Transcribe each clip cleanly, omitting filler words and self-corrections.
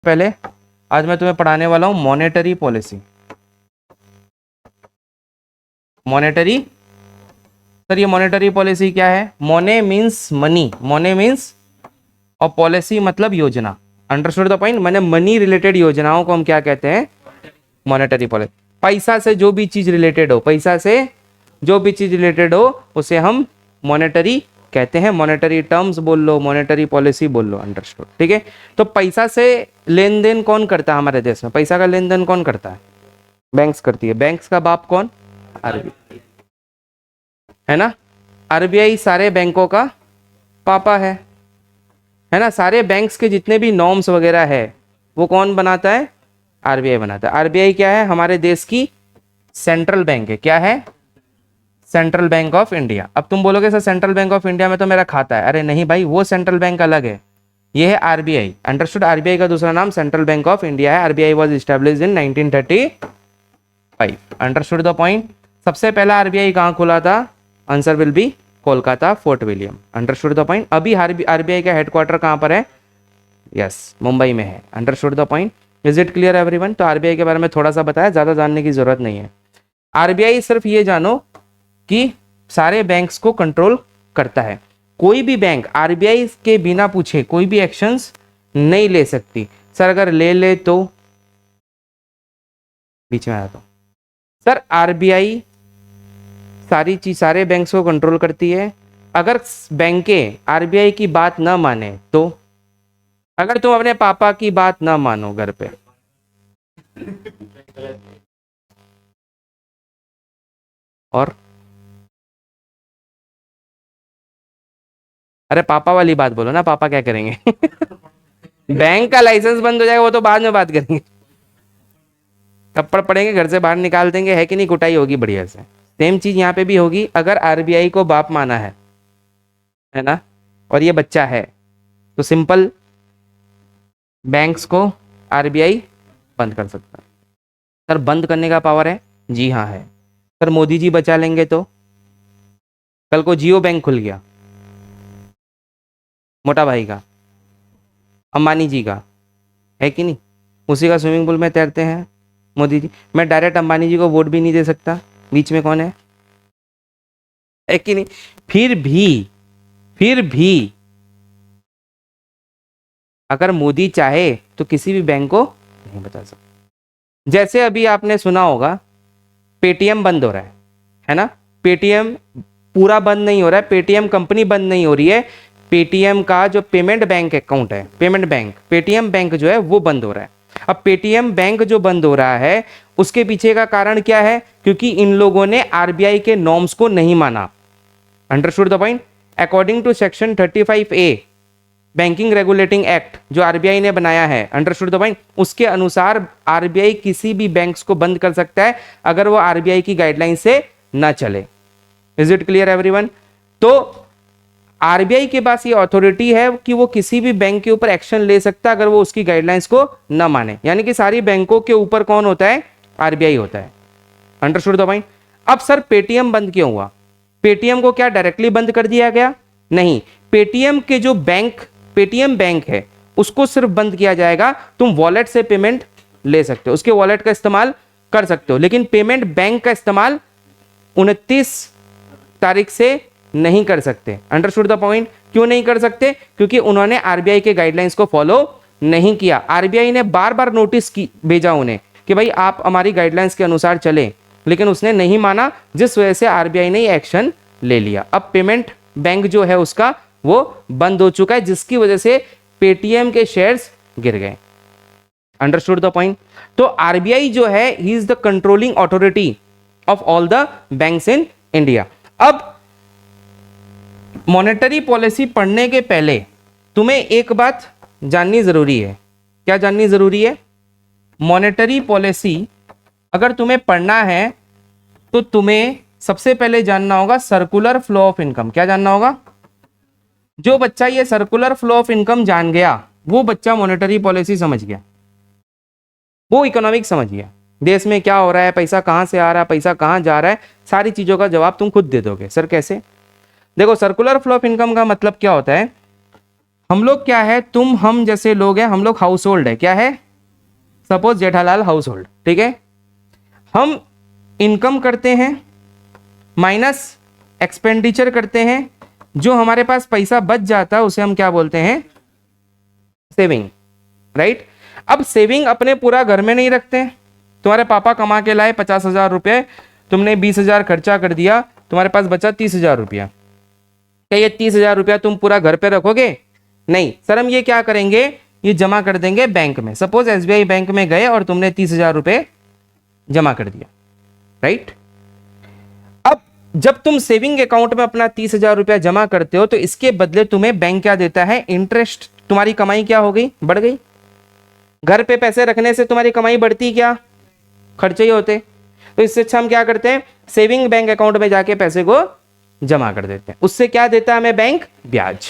पहले आज मैं तुम्हें पढ़ाने वाला हूं मॉनेटरी पॉलिसी। मॉनेटरी, सर ये मॉनेटरी पॉलिसी क्या है? मोने मीन्स मनी, मोने मीन्स और पॉलिसी मतलब योजना। Understood the point? मैंने मनी रिलेटेड योजनाओं को हम क्या कहते हैं? Monetary policy. पैसा से जो भी चीज रिलेटेड हो, पैसा से जो भी चीज रिलेटेड हो उसे हम मॉनेटरी कहते हैं। मॉनेटरी टर्म्स बोल लो, मॉनेटरी पॉलिसी बोल लो। अंडरस्टूड? ठीक है। तो पैसा से लेन देन कौन करता है हमारे देश में? पैसा का लेन देन कौन करता है? बैंक्स करती है। बैंक्स का बाप कौन? आरबीआई, है ना? आरबीआई सारे बैंकों का पापा है ना? सारे बैंक्स के जितने भी नॉर्म्स वगैरह है वो कौन बनाता है? आरबीआई बनाता है। आरबीआई क्या है? हमारे देश की सेंट्रल बैंक है। क्या है? Central bank of India. अब तुम बोलोगे sir central bank of India में तो मेरा खाता है। अरे नहीं भाई, वो सेंट्रल बैंक अलग है, ये है आरबीआई। अंडरस्टूड? आरबीआई का दूसरा नाम सेंट्रल बैंक ऑफ इंडिया है। RBI was established in 1935। Understood the point? सबसे पहला आरबीआई कहाँ खुला था? Answer will be Kolkata, fort William. Understood the point? अभी आरबीआई का हेडक्वार्टर कहाँ पर है? यस, मुंबई में है। Understood the point? Is it clear everyone? तो आरबीआई के बारे में थोड़ा सा बताया, ज्यादा जानने की जरूरत नहीं है। आरबीआई सिर्फ ये जानो कि सारे बैंक्स को कंट्रोल करता है। कोई भी बैंक आरबीआई के बिना पूछे कोई भी एक्शंस नहीं ले सकती। सर अगर ले तो? बीच में आता हूं सर। आरबीआई सारे बैंक्स को कंट्रोल करती है। अगर बैंकें आरबीआई की बात ना माने तो? अगर तुम अपने पापा की बात ना मानो घर पे, और अरे पापा वाली बात बोलो ना, पापा क्या करेंगे? बैंक का लाइसेंस बंद हो जाएगा वो तो बाद में बात करेंगे। थप्पड़ पड़ेंगे, घर से बाहर निकाल देंगे, है कि नहीं? कुटाई होगी बढ़िया से। सेम चीज यहाँ पे भी होगी। अगर आरबीआई को बाप माना है ना, और ये बच्चा है, तो सिंपल बैंक्स को आरबीआई बंद कर सकता है। सर बंद करने का पावर है? जी हाँ है। सर मोदी जी बचा लेंगे तो? कल को जियो बैंक खुल गया मोटा भाई का, अंबानी जी का, है कि नहीं? उसी का स्विमिंग पूल में तैरते हैं मोदी जी। मैं डायरेक्ट अंबानी जी को वोट भी नहीं दे सकता, बीच में कौन है कि नहीं? फिर भी अगर मोदी चाहे तो किसी भी बैंक को नहीं बचा सकता। जैसे अभी आपने सुना होगा पेटीएम बंद हो रहा है ना? पेटीएम पूरा बंद नहीं हो रहा है, पेटीएम कंपनी बंद नहीं हो रही है, पेटीएम का जो पेमेंट बैंक अकाउंट है, पेमेंट बैंक, पेटीएम बैंक जो है वो बंद हो रहा है। अब पेटीएम बैंक जो बंद हो रहा है उसके पीछे का कारण क्या है? क्योंकि इन लोगों ने आरबीआई के नॉर्म्स को नहीं माना। Understood the point? According to section 35A banking regulating act जो आरबीआई ने बनाया है, अंडरस्टूड द पॉइंट, उसके अनुसार आरबीआई किसी भी बैंक्स को बंद कर सकता है अगर वो आरबीआई की गाइडलाइन से ना चले। Is it clear everyone? तो आरबीआई के पास ये अथॉरिटी है कि वो किसी भी बैंक के ऊपर एक्शन ले सकता है अगर वो उसकी गाइडलाइंस को ना माने। यानी कि सारी बैंकों के ऊपर कौन होता है? आरबीआई होता है। Understood the point? अब सर पेटीएम बंद क्यों हुआ? पेटीएम को क्या डायरेक्टली बंद कर दिया गया? नहीं, पेटीएम के जो बैंक, पेटीएम बैंक है उसको सिर्फ बंद किया जाएगा। तुम वॉलेट से पेमेंट ले सकते हो, उसके वॉलेट का इस्तेमाल कर सकते हो, लेकिन पेमेंट बैंक का इस्तेमाल 29 तारीख से नहीं कर सकते। Understood the point? क्यों नहीं कर सकते? क्योंकि उन्होंने आरबीआई के गाइडलाइंस को फॉलो नहीं किया। आरबीआई ने बार बार नोटिस भेजा उन्हें कि भाई आप हमारी गाइडलाइंस के अनुसार चले, लेकिन उसने नहीं माना, जिस वजह से आरबीआई ने एक्शन ले लिया। अब पेमेंट बैंक जो है उसका वो बंद हो चुका है, जिसकी वजह से पेटीएम के शेयर्स गिर गए। Understood the point? तो आरबीआई जो है he is the controlling authority of all the banks in India. अब मॉनेटरी पॉलिसी पढ़ने के पहले तुम्हें एक बात जाननी जरूरी है। क्या जाननी जरूरी है? मॉनेटरी पॉलिसी अगर तुम्हें पढ़ना है तो तुम्हें सबसे पहले जानना होगा सर्कुलर फ्लो ऑफ इनकम। क्या जानना होगा? जो बच्चा ये सर्कुलर फ्लो ऑफ इनकम जान गया वो बच्चा मॉनेटरी पॉलिसी समझ गया, वो इकोनॉमिक्स समझ गया। देश में क्या हो रहा है, पैसा कहां से आ रहा है, पैसा कहां जा रहा है, सारी चीजों का जवाब तुम खुद दे दोगे। सर कैसे? देखो सर्कुलर फ्लो ऑफ इनकम का मतलब क्या होता है? हम लोग क्या है, तुम हम जैसे लोग हैं, हम लोग हाउस होल्ड है, क्या है, सपोज जेठालाल हाउस होल्ड, ठीक है, हम इनकम करते हैं माइनस एक्सपेंडिचर करते हैं, जो हमारे पास पैसा बच जाता है उसे हम क्या बोलते हैं, सेविंग, राइट। अब सेविंग अपने पूरा घर में नहीं रखते, तुम्हारे पापा कमा के लाए 50,000 रुपये, तुमने 20,000 खर्चा कर दिया, तुम्हारे पास बचा 30,000 रुपया, क्या ये 30,000 रुपया तुम पूरा घर पे रखोगे, नहीं सर, हम ये क्या करेंगे, ये जमा कर देंगे बैंक में। सपोज एसबीआई बैंक में गए और तुमने 30,000 रुपये जमा कर दिया, राइट। अब जब तुम सेविंग अकाउंट में अपना 30,000 रुपया जमा करते हो तो इसके बदले तुम्हें बैंक क्या देता है, इंटरेस्ट। तुम्हारी कमाई क्या हो गई, बढ़ गई। घर पे पैसे रखने से तुम्हारी कमाई बढ़ती क्या, खर्चे ही होते। तो इससे अच्छा हम क्या करते हैं, सेविंग बैंक अकाउंट में जाके पैसे को जमा कर देते हैं। उससे क्या देता है हमें बैंक, ब्याज।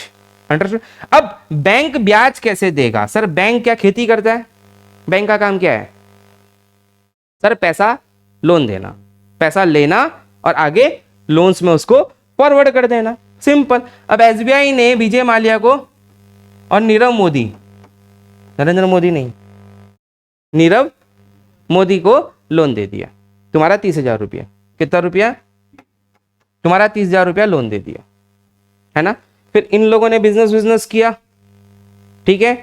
अंडरस्टूड। अब बैंक ब्याज कैसे देगा, सर बैंक क्या खेती करता है, बैंक का काम क्या है, सर पैसा लोन देना, पैसा लेना और आगे लोन्स में उसको फॉरवर्ड कर देना, सिंपल। अब एसबीआई ने विजय माल्या को और नीरव मोदी, नरेंद्र मोदी नहीं, नीरव मोदी को लोन दे दिया, तुम्हारा 30,000 रुपया, कितना रुपया, तुम्हारा 30,000 रुपया लोन दे दिया, है ना। फिर इन लोगों ने बिजनेस किया, ठीक है।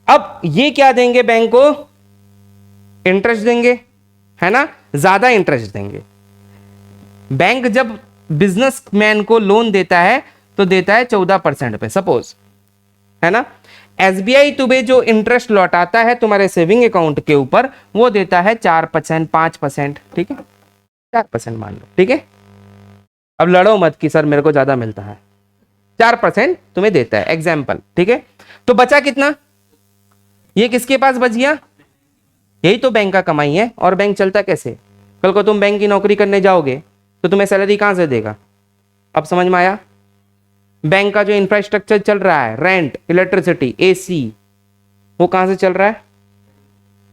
अब ये क्या देंगे बैंक को, इंटरेस्ट देंगे, है ना, ज्यादा इंटरेस्ट देंगे। बैंक जब बिजनेसमैन को लोन देता है तो देता है 14% पे, सपोज, है ना। एसबीआई तुम्हें जो इंटरेस्ट लौटाता है तुम्हारे सेविंग अकाउंट के ऊपर वो देता है 4%, 5%, ठीक है, 4% मान लो, ठीक है। अब लड़ो मत कि सर मेरे को ज्यादा मिलता है, 4% तुम्हें देता है, एग्जाम्पल, ठीक है। तो बचा कितना, ये किसके पास बच गया, यही तो बैंक का कमाई है। और बैंक चलता कैसे, कल को तुम बैंक की नौकरी करने जाओगे तो तुम्हें सैलरी कहां से देगा, अब समझ में आया। बैंक का जो इंफ्रास्ट्रक्चर चल रहा है, रेंट, इलेक्ट्रिसिटी, एसी, वो कहां से चल रहा है,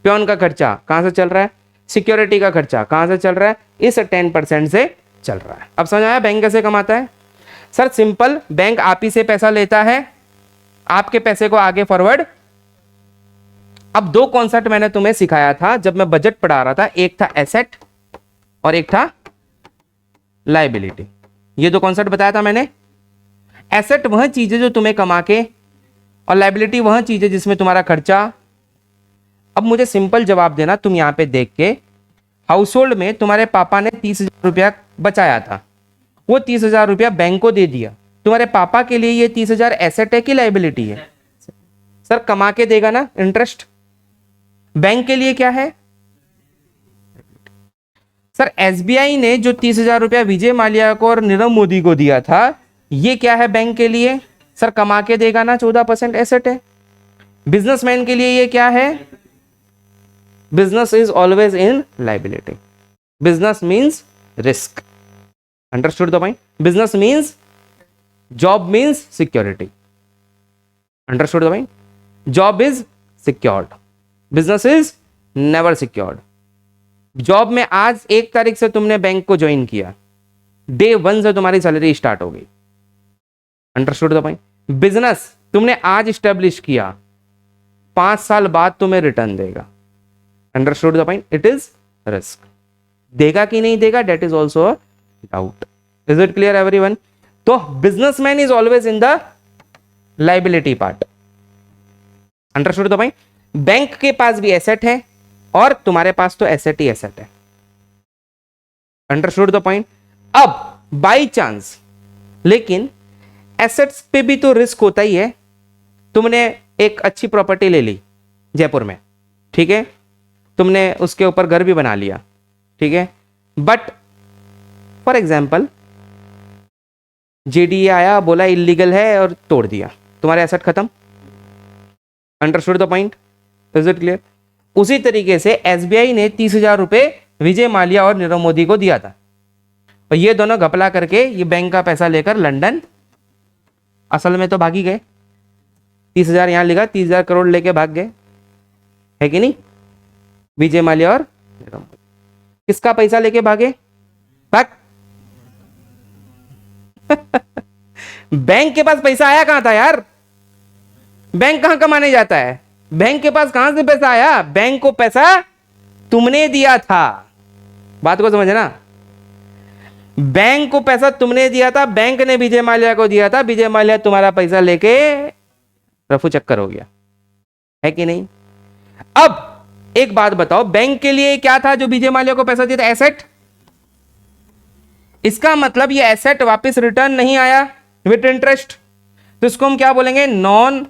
प्योन का खर्चा कहां से चल रहा है, सिक्योरिटी का खर्चा कहां से चल रहा है, इस 10% से चल रहा है। अब समझ आया बैंक कैसे कमाता है। सर सिंपल, बैंक आप ही से पैसा लेता है, आपके पैसे को आगे फॉरवर्ड। अब दो कॉन्सेप्ट मैंने तुम्हें सिखाया था जब मैं बजट पढ़ा रहा था, एक था एसेट और एक था लायबिलिटी। ये दो कॉन्सेप्ट बताया था मैंने। एसेट वह चीज है जो तुम्हें कमा के, और लायबिलिटी वह चीज है जिसमें तुम्हारा खर्चा। अब मुझे सिंपल जवाब देना, तुम यहां पे देख के, हाउस होल्ड में तुम्हारे पापा ने 30,000 रुपया बचाया था, वो 30,000 रुपया बैंक को दे दिया। तुम्हारे पापा के लिए ये 30,000 एसेट है कि लायबिलिटी है, सर कमा के देगा ना इंटरेस्ट। बैंक के लिए क्या है, सर एसबीआई ने जो 30,000 रुपया विजय माल्या को और नीरव मोदी को दिया था, ये क्या है बैंक के लिए, सर कमा के देगा ना, 14% एसेट है। बिजनेसमैन के लिए ये क्या है, business is always in liability, business means risk. Understood the point, business means, job means security. Understood the point, job is secured, business is never secured. Job में आज 1 तारीख से तुमने बैंक को ज्वाइन किया, डे 1 से तुम्हारी सैलरी स्टार्ट हो गई। Understood the point. बिजनेस तुमने आज स्टैब्लिश किया, 5 साल बाद तुम्हें रिटर्न देगा। Understood the point, it is risk. देगा कि नहीं देगा, that is also a doubt. Is it clear everyone. तो businessman is always in the liability part. Understood the point. Bank के पास भी एसेट है और तुम्हारे पास तो एसेट ही एसेट है। Understood the point. अब बाई चांस, लेकिन एसेट्स पे भी तो रिस्क होता ही है। तुमने एक अच्छी प्रॉपर्टी ले ली जयपुर में, ठीक है, तुमने उसके ऊपर घर भी बना लिया, ठीक है, बट फॉर एग्जाम्पल जेडीए आया, बोला इलीगल है और तोड़ दिया, तुम्हारे एसेट खत्म। Understood the point, is it clear. उसी तरीके से एसबीआई ने 30,000 रुपए विजय माल्या और नीरव मोदी को दिया था, और ये दोनों घपला करके ये बैंक का पैसा लेकर लंदन, असल में तो भाग ही गए। 30,000 यहां लिखा, 30,000 करोड़ लेके भाग गए, है कि नहीं, विजय माल्या और नीरव मोदी। किसका पैसा लेके भागे, भाग बैंक के पास पैसा आया कहां था यार, बैंक कहां कमाने जाता है? बैंक के पास कहां से पैसा आया? बैंक को पैसा तुमने दिया था। बात को समझना, बैंक को पैसा तुमने दिया था, बैंक ने विजय माल्या को दिया था, विजय माल्या तुम्हारा पैसा लेके रफू चक्कर हो गया, है कि नहीं? अब एक बात बताओ, बैंक के लिए क्या था जो विजय माल्या को पैसा दिया था? एसेट। इसका मतलब ये एसेट वापस रिटर्न नहीं आया विद इंटरेस्ट, तो इसको हम क्या बोलेंगे? Non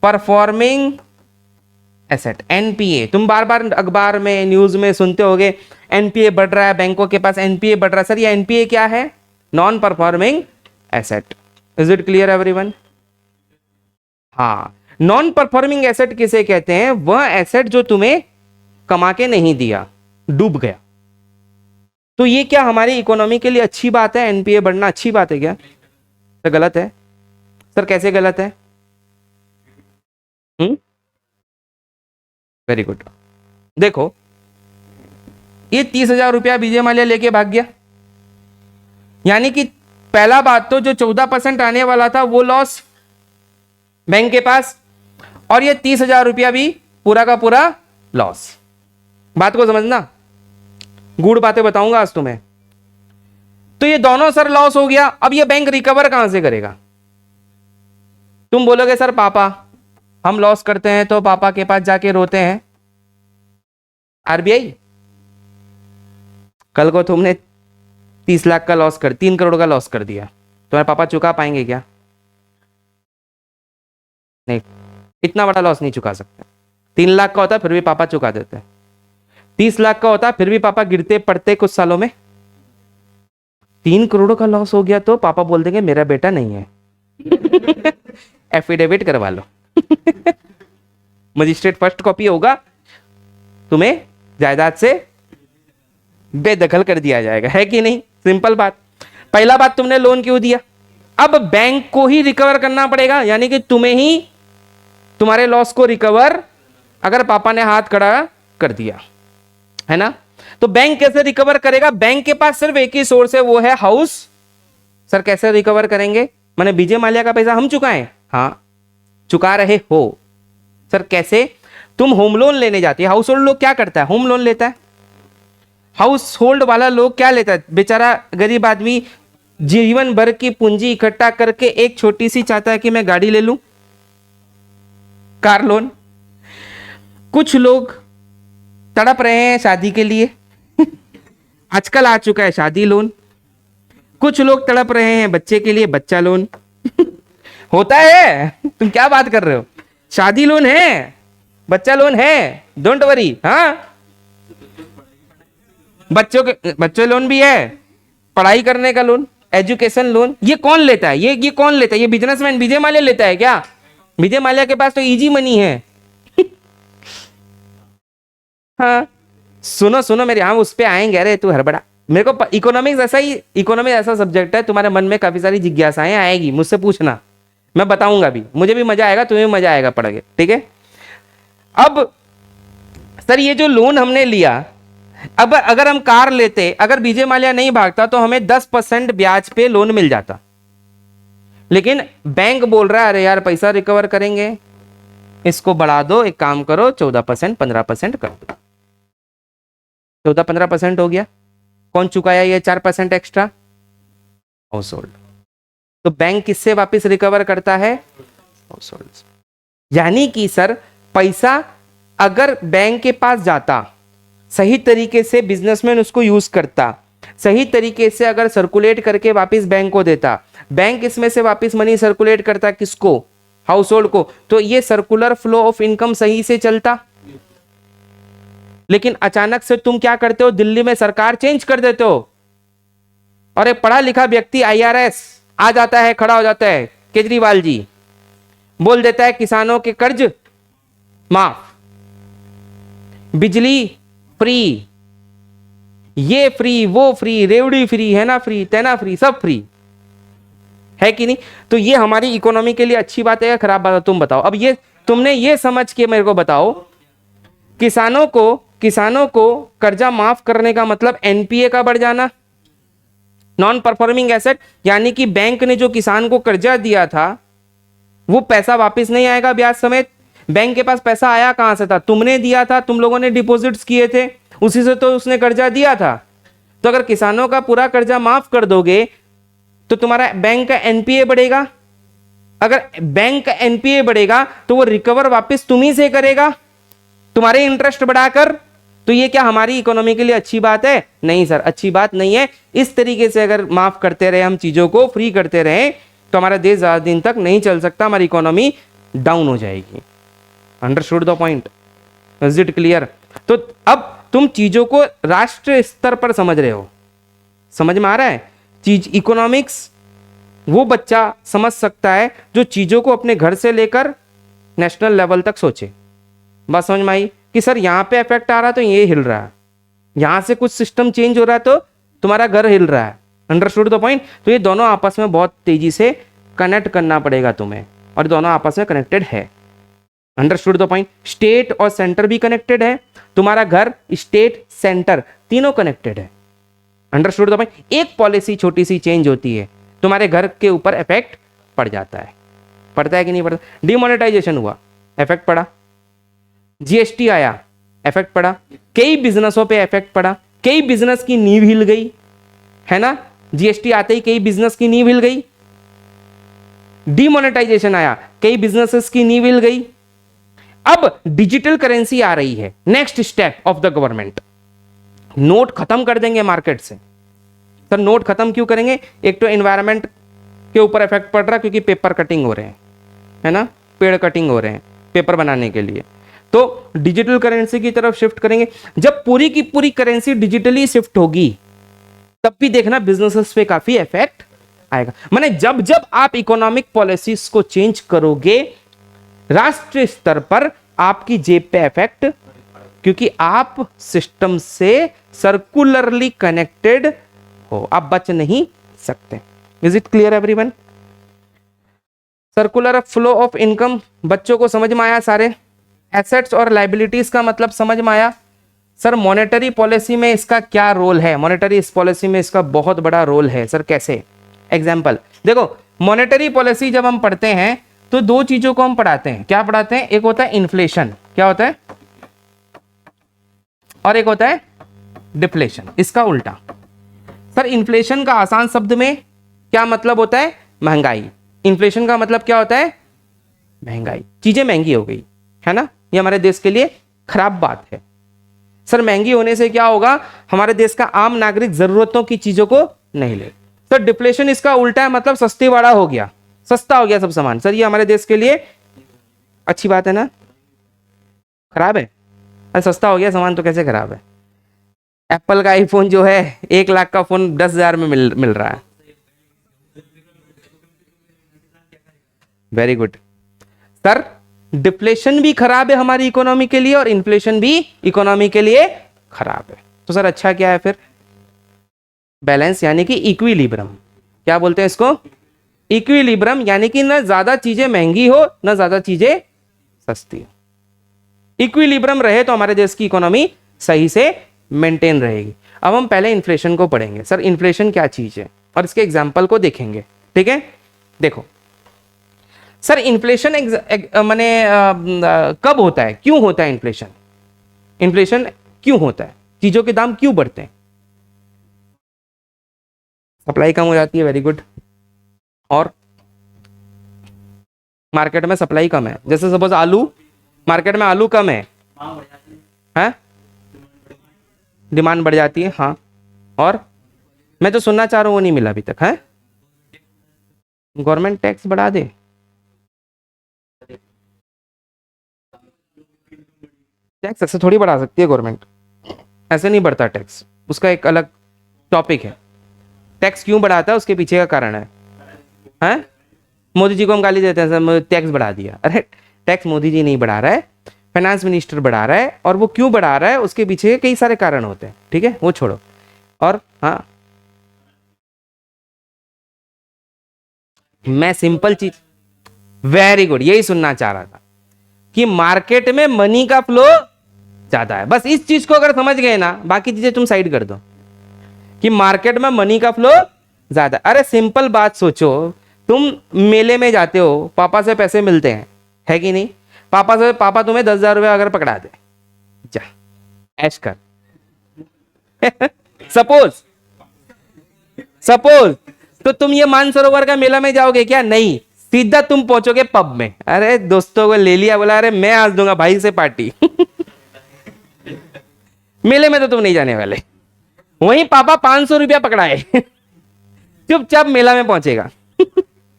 performing asset, NPA. तुम बार बार अखबार में, न्यूज में सुनते होगे एनपीए बढ़ रहा है, बैंकों के पास एनपीए बढ़ रहा है। सर ये एनपीए क्या है? Non performing asset. Is it clear everyone? हाँ, नॉन परफॉर्मिंग एसेट किसे कहते हैं? वह एसेट जो तुम्हें कमा के नहीं दिया, डूब गया। तो ये क्या हमारी इकोनॉमी के लिए अच्छी बात है? एनपीए बढ़ना अच्छी बात है क्या? तो गलत है। सर कैसे गलत है? Very good. देखो, ये 30,000 रुपया विजय माल्या लेके भाग गया, यानी कि पहला बात तो जो 14% आने वाला था वो लॉस बैंक के पास, और ये 30,000 रुपया भी पूरा का पूरा लॉस। बात को समझना, गुड़ बातें बताऊंगा आज तुम्हें। तो ये दोनों सर लॉस हो गया। अब ये बैंक रिकवर कहां से करेगा? तुम बोलोगे सर पापा, हम लॉस करते हैं तो पापा के पास जाके रोते हैं। आरबीआई, कल को तुमने 30 लाख का लॉस कर, 3 करोड़ का लॉस कर दिया, तुम्हारे पापा चुका पाएंगे क्या? नहीं, इतना बड़ा लॉस नहीं चुका सकते। 3 लाख का होता फिर भी पापा चुका देते हैं, 30 लाख का होता फिर भी पापा गिरते पड़ते कुछ सालों में। 3 करोड़ का लॉस हो गया तो पापा बोल देंगे मेरा बेटा नहीं है। एफिडेविट करवा लो। मजिस्ट्रेट फर्स्ट कॉपी होगा, तुम्हें जायदाद से बेदखल कर दिया जाएगा, है कि नहीं? सिंपल बात। पहला बात, तुमने लोन क्यों दिया? अब बैंक को ही रिकवर करना पड़ेगा, यानी कि तुम्हें ही तुम्हारे लॉस को रिकवर, अगर पापा ने हाथ खड़ा कर दिया, है ना? तो बैंक कैसे रिकवर करेगा? बैंक के पास सिर्फ एक ही सोर्स है, वो है हाउस। सर कैसे रिकवर करेंगे? मैंने विजय माल्या का पैसा हम चुकाएं? हाँ चुका रहे हो। सर कैसे? तुम होम लोन लेने जाती है, हाउस होल्ड लोग क्या करता है? होम लोन लेता है। हाउस होल्ड वाला लोग क्या लेता है? बेचारा गरीब आदमी जीवन भर की पूंजी इकट्ठा करके एक छोटी सी चाहता है कि मैं गाड़ी ले लूं, कार लोन। कुछ लोग तड़प रहे हैं शादी के लिए। आजकल आ चुका है शादी लोन। कुछ लोग तड़प रहे हैं बच्चे के लिए, बच्चा लोन। होता है, तुम क्या बात कर रहे हो? शादी लोन है, बच्चा लोन है, डोंट वरी। हाँ, बच्चों लोन भी है, पढ़ाई करने का लोन, एजुकेशन लोन। ये कौन लेता है? ये कौन लेता है? ये बिजनेसमैन विजय माल्या लेता है क्या? विजय माल्या के पास तो इजी मनी है। हाँ सुनो सुनो मेरे, हम उस पे आएंगे। अरे तू हड़बड़ा, मेरे को इकोनॉमिक्स ऐसा ही, इकोनॉमिक्स ऐसा सब्जेक्ट है, तुम्हारे मन में काफी सारी जिज्ञासाएं आएगी, मुझसे पूछना, मैं बताऊंगा भी, मुझे भी मजा आएगा, तुम्हें भी मजा आएगा पढ़ के, ठीक है? अब सर ये जो लोन हमने लिया, अब अगर हम कार लेते, अगर विजय माल्या नहीं भागता तो हमें 10% ब्याज पे लोन मिल जाता, लेकिन बैंक बोल रहा है अरे यार पैसा रिकवर करेंगे, इसको बढ़ा दो, एक काम करो 14%, 15% कर दो। 14-15% हो गया। कौन चुकाया ये 4% एक्स्ट्रा? House hold. तो बैंक किससे वापस रिकवर करता है? House hold. यानी कि सर पैसा अगर बैंक के पास जाता, सही तरीके से बिजनेसमैन उसको यूज करता, सही तरीके से अगर सर्कुलेट करके वापस बैंक को देता, बैंक इसमें से वापस मनी सर्कुलेट करता किसको? हाउस होल्ड को, तो ये सर्कुलर फ्लो ऑफ इनकम सही से चलता। लेकिन अचानक से तुम क्या करते हो? दिल्ली में सरकार चेंज कर देते हो और एक पढ़ा लिखा व्यक्ति आईआरएस आ जाता है, खड़ा हो जाता है, केजरीवाल जी बोल देता है किसानों के कर्ज माफ, बिजली फ्री, ये फ्री, वो फ्री, रेवड़ी फ्री, है ना फ्री, तेना फ्री, सब फ्री, है कि नहीं? तो ये हमारी इकोनॉमी के लिए अच्छी बात है या खराब बात है? तुम बताओ। अब ये तुमने ये समझ के मेरे को बताओ, किसानों को कर्जा माफ करने का मतलब एनपीए का बढ़ जाना, नॉन परफॉर्मिंग एसेट, यानी कि बैंक ने जो किसान को कर्जा दिया था वो पैसा वापस नहीं आएगा ब्याज समेत। बैंक के पास पैसा आया कहां से था? तुमने दिया था, तुम लोगों ने डिपॉजिट्स किए थे, उसी से तो उसने कर्जा दिया था। तो अगर किसानों का पूरा कर्जा माफ कर दोगे तो तुम्हारा बैंक का एनपीए बढ़ेगा। अगर बैंक का एनपीए बढ़ेगा तो वो रिकवर वापस तुम्ही से करेगा, तुम्हारे इंटरेस्ट बढ़ाकर। तो ये क्या हमारी इकोनॉमी के लिए अच्छी बात है? नहीं सर, अच्छी बात नहीं है। इस तरीके से अगर माफ करते रहे, हम चीजों को फ्री करते रहे, तो हमारा देश ज्यादा दिन तक नहीं चल सकता, हमारी इकोनॉमी डाउन हो जाएगी। Understood the point? Is it clear? तो अब तुम चीजों को राष्ट्र स्तर पर समझ रहे हो, समझ में आ रहा है? चीज इकोनॉमिक्स वो बच्चा समझ सकता है जो चीजों को अपने घर से लेकर नेशनल लेवल तक सोचे। बात समझ में आई कि सर यहाँ पे इफेक्ट आ रहा है तो ये हिल रहा है, यहां से कुछ सिस्टम चेंज हो रहा है तो तुम्हारा घर हिल रहा है। Understood the point? तो ये दोनों आपस में बहुत तेजी से कनेक्ट करना पड़ेगा तुम्हें, और दोनों आपस में कनेक्टेड है। Understood the point? स्टेट और सेंटर भी कनेक्टेड है, तुम्हारा घर, स्टेट, सेंटर तीनों कनेक्टेड है। Understood the point? एक पॉलिसी छोटी सी चेंज होती है, तुम्हारे घर के ऊपर इफेक्ट पड़ जाता है। पड़ता है कि नहीं पड़ता? डिमोनेटाइजेशन हुआ, इफेक्ट पड़ा। जीएसटी आया, इफेक्ट पड़ा। कई बिजनेसों पे इफेक्ट पड़ा, कई बिजनेस की नींव हिल गई, है ना? जीएसटी आते ही कई बिजनेस की नींव हिल गई। डिमोनेटाइजेशन आया, कई बिजनेसेस की नींव हिल गई। अब डिजिटल करेंसी आ रही है, next step of the government. Note खत्म कर देंगे मार्केट से। सर नोट खत्म क्यों करेंगे? एक तो एनवायरनमेंट के ऊपर इफेक्ट पड़ रहा है क्योंकि पेपर कटिंग हो रहे हैं, है ना? पेड़ कटिंग हो रहे हैं पेपर बनाने के लिए, तो डिजिटल करेंसी की तरफ शिफ्ट करेंगे। जब पूरी की पूरी करेंसी डिजिटली शिफ्ट होगी तब भी देखना बिजनेसेस पे काफी इफेक्ट आएगा। माने जब जब आप इकोनॉमिक पॉलिसीज को चेंज करोगे राष्ट्रीय स्तर पर आपकी जेब पे इफेक्ट, क्योंकि आप सिस्टम से सर्कुलरली कनेक्टेड हो, आप बच नहीं सकते। Is it clear everyone? Circular flow of income बच्चों को समझ में आया? सारे एसेट्स और लाइबिलिटीज का मतलब समझ में आया? सर मॉनेटरी पॉलिसी में इसका क्या रोल है? मॉनेटरी पॉलिसी में इसका बहुत बड़ा रोल है। सर कैसे? एग्जाम्पल देखो, मॉनेटरी पॉलिसी जब हम पढ़ते हैं तो दो चीजों को हम पढ़ाते हैं। क्या पढ़ाते हैं? एक होता है इन्फ्लेशन, क्या होता है? और एक होता है डिफ्लेशन, इसका उल्टा। सर इन्फ्लेशन का आसान शब्द में क्या मतलब होता है? महंगाई। इन्फ्लेशन का मतलब क्या होता है? महंगाई। चीजें महंगी हो गई, है ना? ये हमारे देश के लिए खराब बात है। सर महंगी होने से क्या होगा? हमारे देश का आम नागरिक जरूरतों की चीजों को नहीं ले। सर डिफ्लेशन इसका उल्टा है, मतलब सस्ती वाला हो गया, सस्ता हो गया सब सामान। सर ये हमारे देश के लिए अच्छी बात है ना? खराब है? अरे सस्ता हो गया सामान तो कैसे खराब है? एप्पल का आईफोन जो है 1 लाख का फोन 10,000 में मिल रहा है। Very good. सर डिफ्लेशन भी खराब है हमारी इकोनॉमी के लिए और इन्फ्लेशन भी इकोनॉमी के लिए खराब है। तो सर अच्छा क्या है फिर? बैलेंस, यानी कि इक्विलिब्रम। क्या बोलते हैं इसको? इक्विलिब्रम, यानी कि ना ज्यादा चीजें महंगी हो ना ज्यादा चीजें सस्ती हो। इक्विलिब्रम रहे तो हमारे देश की इकोनॉमी सही से मेंटेन रहेगी। अब हम पहले इन्फ्लेशन को पढ़ेंगे। सर इन्फ्लेशन क्या चीज है और इसके एग्जाम्पल को देखेंगे, ठीक है? देखो सर इन्फ्लेशन माने कब होता है, क्यों होता है इन्फ्लेशन? इन्फ्लेशन क्यों होता है? चीजों के दाम क्यों बढ़ते हैं? सप्लाई कम हो जाती है, वेरी गुड। और मार्केट में सप्लाई कम है, जैसे सपोज आलू, मार्केट में आलू कम है, डिमांड बढ़ जाती है, हाँ। और मैं जो सुनना चाह रहा हूं वो नहीं मिला अभी तक, है? गवर्नमेंट टैक्स बढ़ा दे? टैक्स ऐसे थोड़ी बढ़ा सकती है गवर्नमेंट, ऐसे नहीं बढ़ता टैक्स, उसका एक अलग टॉपिक है। टैक्स क्यों बढ़ाता है उसके पीछे का कारण है, हैं? मोदी जी को हम गाली देते हैं टैक्स बढ़ा दिया, अरे टैक्स मोदी जी नहीं बढ़ा रहा है, फाइनेंस मिनिस्टर बढ़ा रहा है, और वो क्यों बढ़ा रहा है उसके पीछे कई सारे कारण होते हैं, ठीक है, वो छोड़ो। और हाँ, मैं सिंपल चीज, वेरी गुड, यही सुनना चाह रहा था कि मार्केट में मनी का फ्लो ज्यादा है। बस इस चीज को अगर समझ गए ना, बाकी चीजें तुम साइड कर दो, कि मार्केट में मनी का फ्लो ज्यादा। अरे सिंपल बात सोचो, तुम मेले में जाते हो, पापा से पैसे मिलते हैं, है कि नहीं? पापा तुम्हें 10,000 रुपये अगर पकड़ा दे, जा ऐश कर सपोज तो तुम ये मानसरोवर का मेला में जाओगे क्या? नहीं, सीधा तुम पहुंचोगे पब में। अरे दोस्तों को ले लिया, बोला अरे मैं आज दूंगा भाई से पार्टी मेले में तो तुम नहीं जाने वाले। वहीं पापा 500 रुपया पकड़ाए चुपचाप मेला में पहुंचेगा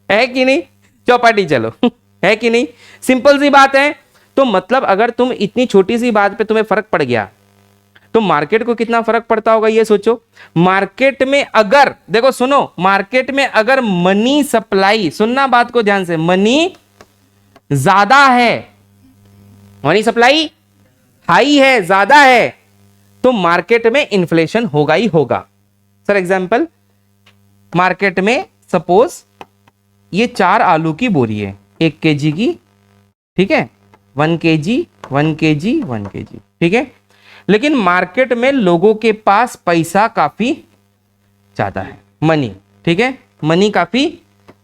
है कि नहीं? चौपाटी चलो है कि नहीं? सिंपल सी बात है। तो मतलब अगर तुम इतनी छोटी सी बात पे तुम्हें फर्क पड़ गया तो मार्केट को कितना फर्क पड़ता होगा ये सोचो। मार्केट में अगर, देखो सुनो, मार्केट में अगर मनी सप्लाई, सुनना बात को ध्यान से, मनी ज्यादा है, मनी सप्लाई हाई है, ज्यादा है, तो मार्केट में इन्फ्लेशन होगा ही होगा। सर एग्जांपल, मार्केट में सपोज ये 4 आलू की बोरी है, 1 केजी की, ठीक है, 1 केजी 1 केजी 1 केजी, ठीक है, लेकिन मार्केट में लोगों के पास पैसा काफी ज्यादा है, मनी, ठीक है, मनी काफी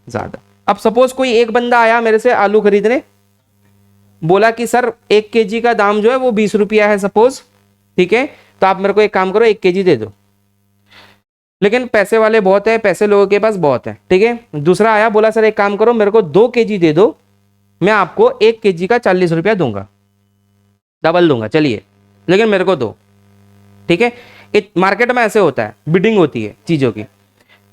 ज्यादा। अब सपोज कोई एक बंदा आया मेरे से आलू खरीदने, बोला कि सर 1 केजी का दाम जो है वो 20 रुपया है सपोज, ठीक है, तो आप मेरे को एक काम करो 1 केजी दे दो। लेकिन पैसे वाले बहुत है, पैसे लोगों के पास बहुत है, ठीक है। दूसरा आया, बोला सर एक काम करो मेरे को 2 केजी दे दो, मैं आपको 1 केजी का 40 रुपया दूंगा, डबल दूंगा, चलिए, लेकिन मेरे को दो, ठीक है। मार्केट में ऐसे होता है, बिडिंग होती है चीजों की।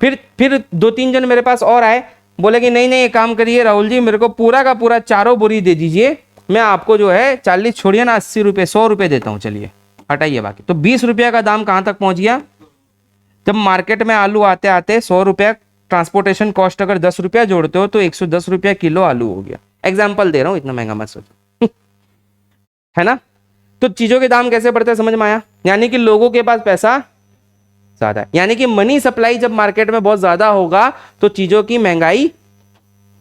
फिर 2-3 जन मेरे पास और आए, बोले कि नहीं नहीं एक काम करिए राहुल जी, मेरे को पूरा का पूरा 4 बोरी दे दीजिए, मैं आपको जो है 40 छोड़िए ना, 80 रुपये 100 रुपये देता हूँ, चलिए हटाइए बाकी। तो 20 रुपया का दाम कहाँ तक पहुंच गया? जब मार्केट में आलू आते आते 100 रुपया ट्रांसपोर्टेशन कॉस्ट, अगर 10 रुपया जोड़ते हो तो 110 रुपया किलो आलू हो गया। एग्जाम्पल दे रहा हूँ, इतना महंगा मत सोचो है ना। तो चीजों के दाम कैसे बढ़ते हैं समझ में आया? यानी कि लोगों के पास पैसा ज्यादा है, यानी कि मनी सप्लाई जब मार्केट में बहुत ज्यादा होगा तो चीजों की महंगाई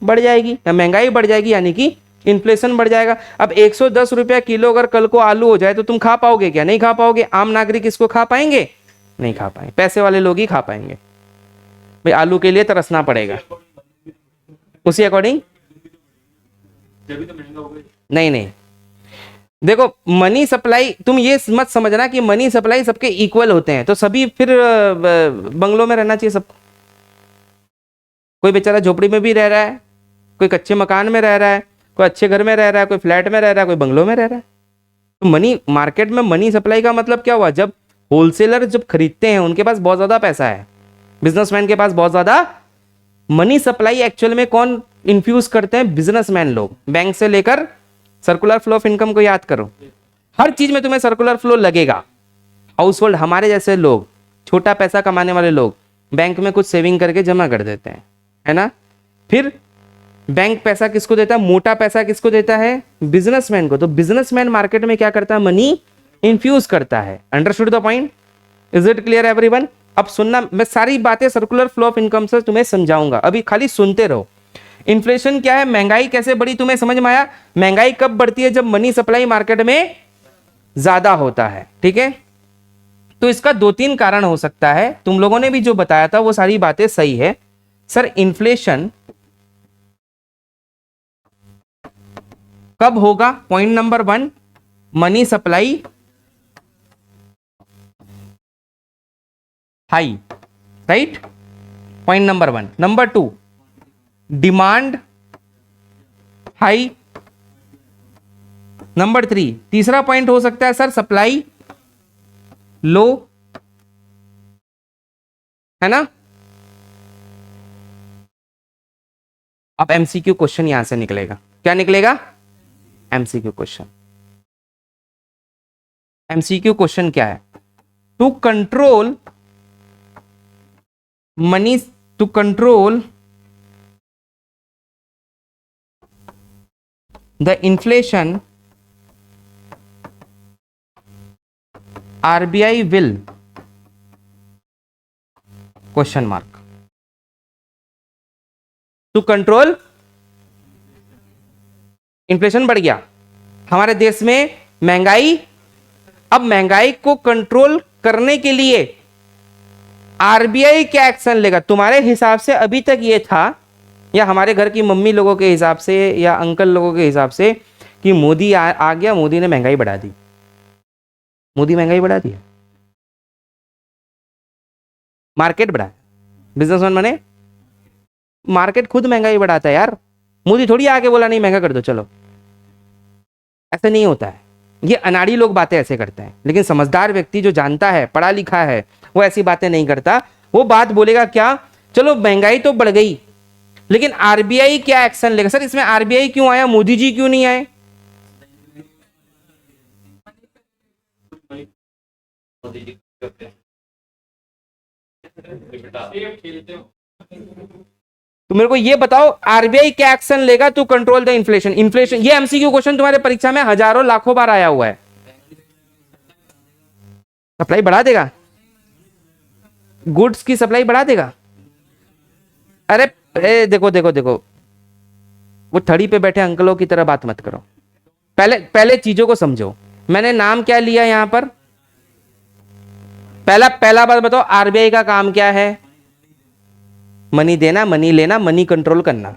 बढ़ जाएगी, या महंगाई बढ़ जाएगी यानी कि इन्फ्लेशन बढ़ जाएगा। अब 110 रुपया किलो अगर कल को आलू हो जाए तो तुम खा पाओगे क्या? नहीं खा पाओगे। आम नागरिक इसको खा पाएंगे? नहीं खा पाएंगे, पैसे वाले लोग ही खा पाएंगे। भाई आलू के लिए तरसना पड़ेगा उसी अकॉर्डिंग। नहीं नहीं, देखो मनी सप्लाई, तुम ये मत समझना कि मनी सप्लाई सबके इक्वल होते हैं तो सभी फिर बंगलों में रहना चाहिए सबको। कोई बेचारा झोपड़ी में भी रह रहा है, कोई कच्चे मकान में रह रहा है, कोई अच्छे घर में रह रहा है, कोई फ्लैट में रह रहा है, कोई बंगलों में रह रहा है। तो मनी मार्केट में मनी सप्लाई का मतलब क्या हुआ? जब होलसेलर जब खरीदते हैं उनके पास बहुत ज्यादा पैसा है, बिजनेसमैन के पास बहुत ज्यादा मनी सप्लाई एक्चुअल में कौन इन्फ्यूज करते हैं? बिजनेसमैन लोग। बैंक से लेकर सर्कुलर फ्लो ऑफ इनकम को याद करो, हर चीज में तुम्हें सर्कुलर फ्लो लगेगा। हाउस होल्ड, हमारे जैसे लोग, छोटा पैसा कमाने वाले लोग बैंक में कुछ सेविंग करके जमा कर देते हैं, है ना। फिर बैंक पैसा किसको देता है? मोटा पैसा किसको देता है? बिजनेसमैन को। तो बिजनेसमैन मार्केट में क्या करता है? मनी इन्फ्यूज करता है। Understood the point? Is it clear everyone? अब सुनना, मैं सारी बातें सर्कुलर फ्लो ऑफ इनकम से तुम्हें समझाऊंगा, अभी खाली सुनते रहो। इन्फ्लेशन क्या है, महंगाई कैसे बढ़ी, तुम्हें समझ में आया? महंगाई कब बढ़ती है? जब मनी सप्लाई मार्केट में ज्यादा होता है, ठीक है। तो इसका 2-3 कारण हो सकता है। तुम लोगों ने भी जो बताया था वो सारी बातें सही है। सर इन्फ्लेशन कब होगा? Point number 1, money supply high, right, point number 1। Number 2, demand high. Number 3, तीसरा पॉइंट हो सकता है सर सप्लाई लो, है ना। अब एमसीक्यू क्वेश्चन यहां से निकलेगा। क्या निकलेगा? MCQ question. एमसीक्यू क्वेश्चन क्या है? To control money, to control the inflation, RBI will question mark to control inflation. बढ़ गया हमारे देश में महंगाई। अब महंगाई को कंट्रोल करने के लिए आरबीआई क्या एक्शन लेगा? तुम्हारे हिसाब से अभी तक ये था या हमारे घर की मम्मी लोगों के हिसाब से या अंकल लोगों के हिसाब से कि मोदी आ गया, मोदी ने महंगाई बढ़ा दी, मोदी महंगाई बढ़ा दी, मार्केट बढ़ाया, बिजनेसमैन बने, मार्केट खुद महंगाई बढ़ाता है यार, मोदी थोड़ी आके बोला नहीं महंगा कर दो चलो, ऐसा नहीं होता है। ये अनाड़ी लोग बातें ऐसे करते हैं, लेकिन समझदार व्यक्ति जो जानता है, पढ़ा लिखा है, वो ऐसी बातें नहीं करता। वो बात बोलेगा क्या, चलो महंगाई तो बढ़ गई, लेकिन आरबीआई क्या एक्शन लेगा। सर इसमें आरबीआई क्यों आया, मोदी जी क्यों नहीं आए? तो मेरे को ये बताओ, आरबीआई क्या एक्शन लेगा to control the inflation? Inflation, ये एमसीक्यू क्वेश्चन तुम्हारे परीक्षा में हजारों लाखों बार आया हुआ है। सप्लाई बढ़ा देगा, गुड्स की सप्लाई बढ़ा देगा। अरे देखो देखो देखो, वो थड़ी पे बैठे अंकलों की तरह बात मत करो, पहले पहले चीजों को समझो। मैंने नाम क्या लिया यहां पर, पहला बात बताओ, आरबीआई का काम क्या है? मनी देना, मनी लेना, मनी कंट्रोल करना,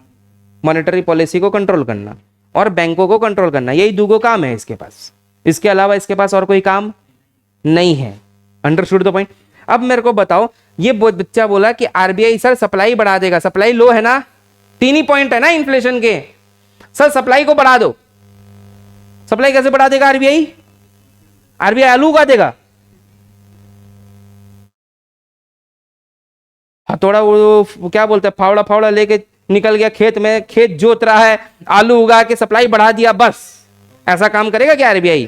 मॉनेटरी पॉलिसी को कंट्रोल करना और बैंकों को कंट्रोल करना, यही दूगो काम है इसके पास। इसके अलावा इसके पास और कोई काम नहीं है। Understood the point? अब मेरे को बताओ, ये बच्चा बोला कि आरबीआई सर सप्लाई बढ़ा देगा, सप्लाई लो है ना, 3 ही पॉइंट है ना इन्फ्लेशन के, सर सप्लाई को बढ़ा दो। सप्लाई कैसे बढ़ा देगा आरबीआई? आरबीआई आलू उगा देगा? हथौड़ा वो क्या बोलते हैं, फावड़ा फावड़ा लेके निकल गया खेत में, खेत जोत रहा है, आलू उगा के सप्लाई बढ़ा दिया, बस ऐसा काम करेगा क्या आरबीआई?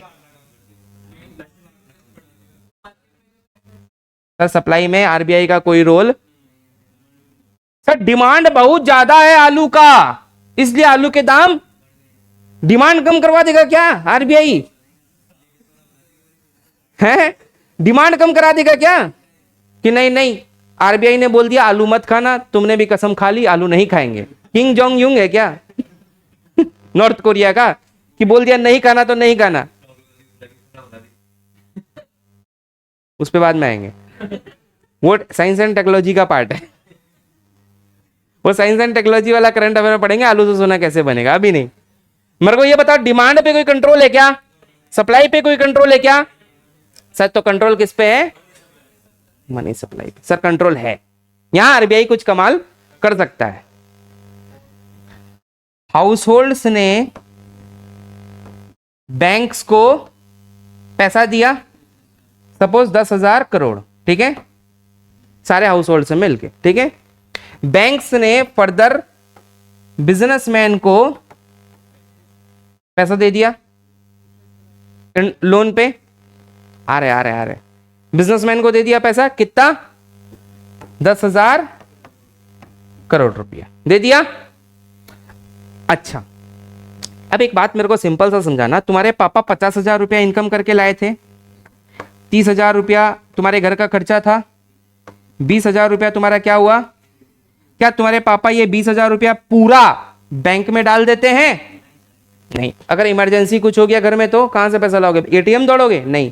सर सप्लाई में आरबीआई का कोई रोल, सर डिमांड बहुत ज्यादा है आलू का, इसलिए आलू के दाम, डिमांड कम करवा देगा क्या आरबीआई? है डिमांड कम करा देगा क्या? कि नहीं नहीं, आरबीआई ने बोल दिया आलू मत खाना, तुमने भी कसम खा ली आलू नहीं खाएंगे। किंग जोंग यूंग है क्या नॉर्थ कोरिया का, कि बोल दिया नहीं खाना तो नहीं खाना। उस पे बाद में आएंगे, वो साइंस एंड टेक्नोलॉजी का पार्ट है, वो साइंस एंड टेक्नोलॉजी वाला करंट अफेयर में पढ़ेंगे, आलू से सोना कैसे बनेगा, अभी नहीं। मेरे को ये बताओ, डिमांड पे कोई कंट्रोल है क्या? सप्लाई पे कोई कंट्रोल है क्या? सर तो कंट्रोल किस पे है? मनी सप्लाई पे। सर कंट्रोल है, यहां आरबीआई कुछ कमाल कर सकता है। हाउसहोल्ड्स ने बैंक्स को पैसा दिया, सपोज 10,000 करोड़, ठीक है, सारे हाउसहोल्ड से मिलके, ठीक है। बैंक्स ने फर्दर बिजनेसमैन को पैसा दे दिया लोन पे, आ रहे बिजनेसमैन को दे दिया पैसा, कितना? 10,000 करोड़ रुपया दे दिया। अच्छा, अब एक बात मेरे को सिंपल सा समझाना, तुम्हारे पापा 50,000 रुपया इनकम करके लाए थे, 30,000 रुपया तुम्हारे घर का खर्चा था, 20,000 रुपया तुम्हारा क्या हुआ? क्या तुम्हारे पापा ये 20,000 रुपया पूरा बैंक में डाल देते हैं? नहीं। अगर इमरजेंसी कुछ हो गया घर में तो कहां से पैसा लाओगे? एटीएम दौड़ोगे? नहीं।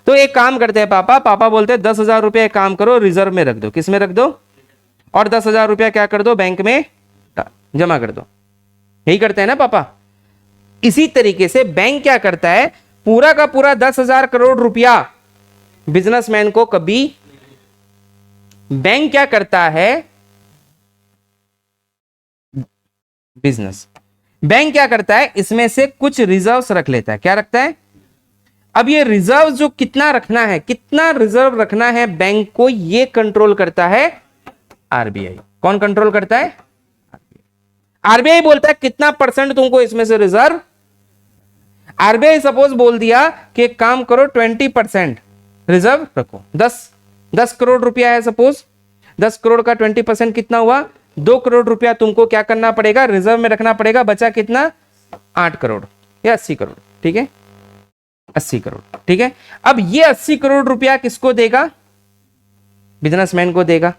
तो एक काम करते हैं पापा बोलते हैं 10,000 रुपया एक काम करो, रिजर्व में रख दो। किस में रख दो? और 10,000 रुपया क्या कर दो? बैंक में जमा कर दो। यही करते हैं ना पापा। इसी तरीके से बैंक क्या करता है, पूरा का पूरा 10,000 करोड़ रुपया बिजनेसमैन को कभी, बैंक क्या करता है, बिजनेस बैंक क्या करता है, इसमें से कुछ रिजर्व्स रख लेता है। क्या रखता है? अब ये रिजर्व जो कितना रखना है, कितना रिजर्व रखना है बैंक को, ये कंट्रोल करता है आरबीआई। कौन कंट्रोल करता है? आरबीआई बोलता है कितना परसेंट तुमको इसमें से रिजर्व। आरबीआई सपोज बोल दिया कि काम करो 20% रिजर्व रखो, 10 करोड़ रुपया है सपोज, 10 करोड़ का 20% कितना हुआ? 2 करोड़ रुपया तुमको क्या करना पड़ेगा? रिजर्व में रखना पड़ेगा। बचा कितना? 8 करोड़ या 80 करोड़, ठीक है, 80 करोड़, ठीक है। अब ये 80 करोड़ रुपया किसको देगा? बिजनेसमैन को देगा।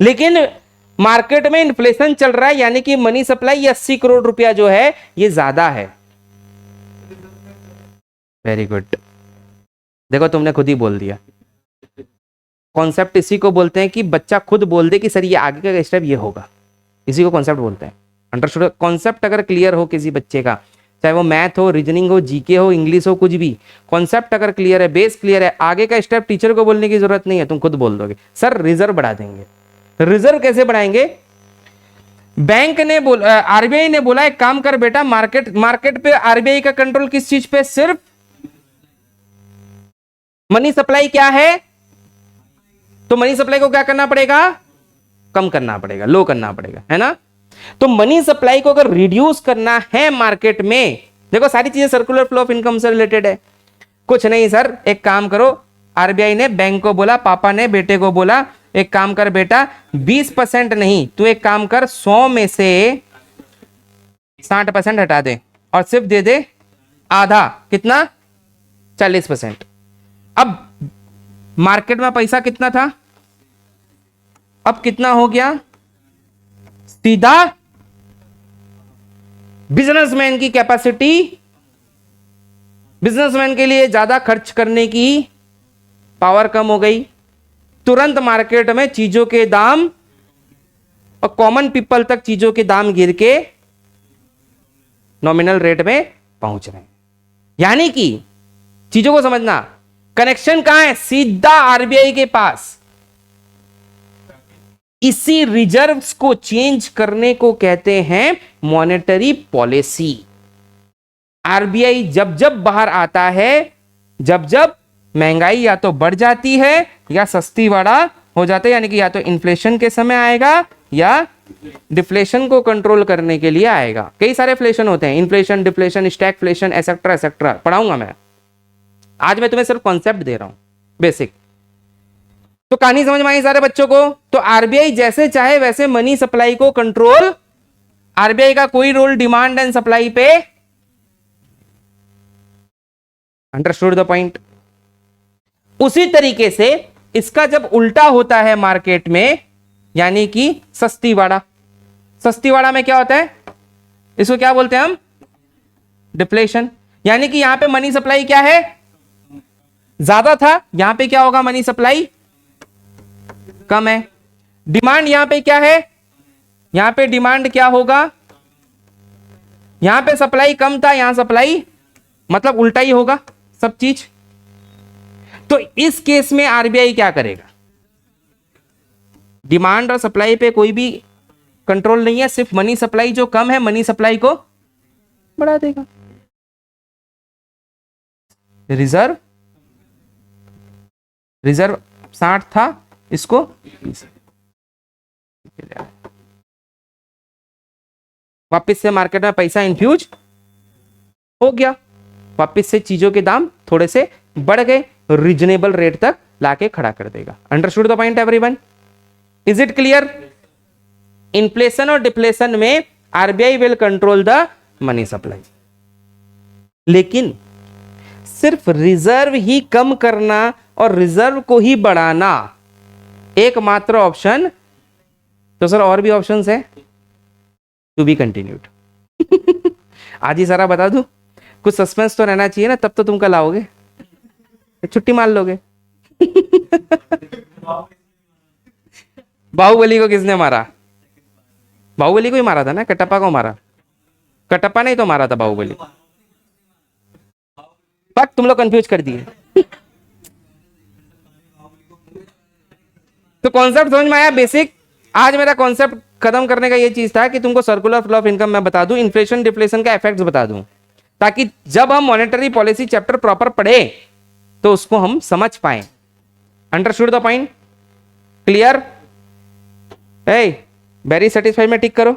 लेकिन मार्केट में इन्फ्लेशन चल रहा है, यानी कि मनी सप्लाई 80 करोड़ रुपया जो है ये ज्यादा है। वेरी गुड, देखो तुमने खुद ही बोल दिया। कॉन्सेप्ट इसी को बोलते हैं कि बच्चा खुद बोल दे कि सर ये आगे का स्टेप ये होगा। इसी को कॉन्सेप्ट बोलते हैं। अंडरस्टूड? कॉन्सेप्ट अगर क्लियर हो किसी बच्चे का, चाहे वो मैथ हो, रीजनिंग हो, जीके हो, इंग्लिश हो, कुछ भी, कॉन्सेप्ट अगर क्लियर है, बेस क्लियर है, आगे का स्टेप टीचर को बोलने की जरूरत नहीं है, तुम खुद बोल दोगे सर रिजर्व बढ़ा देंगे। रिजर्व कैसे बढ़ाएंगे? बैंक ने बोला, आरबीआई ने बोला एक काम कर बेटा, मार्केट पे आरबीआई का कंट्रोल किस चीज पे? सिर्फ मनी सप्लाई क्या है, तो मनी सप्लाई को क्या करना पड़ेगा? कम करना पड़ेगा, लो करना पड़ेगा, है ना? तो मनी सप्लाई को अगर रिड्यूस करना है मार्केट में, देखो सारी चीजें सर्कुलर फ्लो ऑफ इनकम से रिलेटेड है। कुछ नहीं सर, एक काम करो, आरबीआई ने बैंक को बोला, पापा ने बेटे को बोला एक काम कर बेटा 20% नहीं, तू एक काम कर 100 में से 60% हटा दे और सिर्फ दे दे आधा, कितना? 40%। अब मार्केट में पैसा कितना था, अब कितना हो गया? सीधा बिजनेसमैन की कैपेसिटी, बिजनेसमैन के लिए ज्यादा खर्च करने की पावर कम हो गई। तुरंत मार्केट में चीजों के दाम और कॉमन पीपल तक चीजों के दाम गिर के नॉमिनल रेट में पहुंच रहे हैं। यानी कि चीजों को समझना, कनेक्शन कहां है? सीधा आरबीआई के पास। इसी रिजर्व्स को चेंज करने को कहते हैं मॉनेटरी पॉलिसी। आरबीआई जब जब बाहर आता है, जब जब महंगाई या तो बढ़ जाती है या सस्ती वाला हो जाता है, यानी कि या तो इन्फ्लेशन के समय आएगा या डिफ्लेशन को कंट्रोल करने के लिए आएगा। कई सारे फ्लेशन होते हैं, inflation, deflation, stagflation, etcetera etcetera, पढ़ाऊंगा मैं। आज मैं तुम्हें सिर्फ कॉन्सेप्ट दे रहा हूं, बेसिक। तो कहानी समझ में आई सारे बच्चों को? तो आरबीआई जैसे चाहे वैसे मनी सप्लाई को कंट्रोल, आरबीआई का कोई रोल डिमांड एंड सप्लाई पे। Understood the point? उसी तरीके से इसका जब उल्टा होता है मार्केट में, यानी कि सस्ती वाड़ा, सस्ती वाड़ा में क्या होता है? इसको क्या बोलते हैं हम? डिफ्लेशन। यानी कि यहां पे मनी सप्लाई क्या है? ज्यादा था, यहां पे क्या होगा? मनी सप्लाई कम है। डिमांड यहां पे क्या है? यहां पे डिमांड क्या होगा? यहां पे सप्लाई कम था, यहां सप्लाई, मतलब उल्टा ही होगा सब चीज। तो इस केस में आरबीआई क्या करेगा? डिमांड और सप्लाई पे कोई भी कंट्रोल नहीं है, सिर्फ मनी सप्लाई जो कम है, मनी सप्लाई को बढ़ा देगा। रिजर्व 60 था, इसको 20। वापस से मार्केट में पैसा इन्फ्यूज हो गया, वापस से चीजों के दाम थोड़े से बढ़ गए, रीजनेबल रेट तक लाके खड़ा कर देगा। Understood the point everyone? Is it clear? Inflation और डिफ्लेशन में RBI will control the money supply. लेकिन सिर्फ रिजर्व ही कम करना और रिजर्व को ही बढ़ाना एकमात्र ऑप्शन, तो सर और भी ऑप्शंस है? To be continued. आज ही सारा बता दूं? कुछ सस्पेंस तो रहना चाहिए ना, तब तो तुम कल आओगे, छुट्टी मार लोगे। बाहुबली को किसने मारा? बाहुबली को ही मारा था ना, कटप्पा को मारा? कटप्पा ने ही तो मारा था बाहुबली। बट तुम लोग कंफ्यूज कर दिए। तो कॉन्सेप्ट समझ में आया बेसिक? आज मेरा कॉन्सेप्ट खत्म करने का ये चीज था कि तुमको सर्कुलर फ्लो ऑफ इनकम मैं बता दूं, इन्फ्लेशन डिफ्लेशन का इफेक्ट्स बता दूं, ताकि जब हम मॉनेटरी पॉलिसी चैप्टर प्रॉपर पढ़े तो उसको हम समझ पाए। Understood the point? Clear? Very satisfied में टिक करो।